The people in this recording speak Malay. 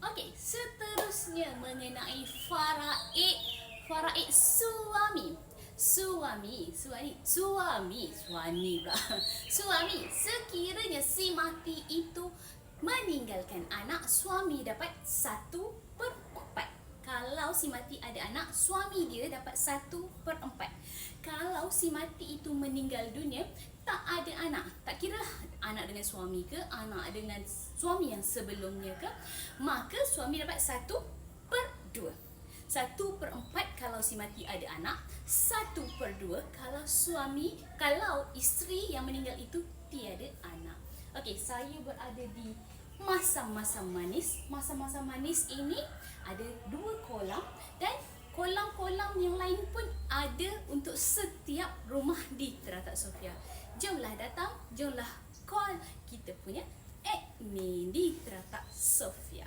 Okey, seterusnya mengenai faraid. Faraid suami. Suami pula. Suami, sekiranya si mati itu meninggalkan anak, suami dapat 1/4. Kalau si mati ada anak, suami dia dapat 1/4. Kalau si mati itu meninggal dunia, tak ada anak, tak kira anak dengan suami ke, anak dengan suami yang sebelumnya ke, maka suami dapat 1/2. 1/4 kalau si mati ada anak, 1/2 kalau isteri yang meninggal itu tiada anak. Okey, saya berada di masa-masa manis. Masa-masa manis ini ada 2 kolam, dan kolam-kolam yang lain pun ada untuk setiap rumah di Teratak Sofia. Jomlah datang, jomlah call kita punya admin di Teratak Sofia.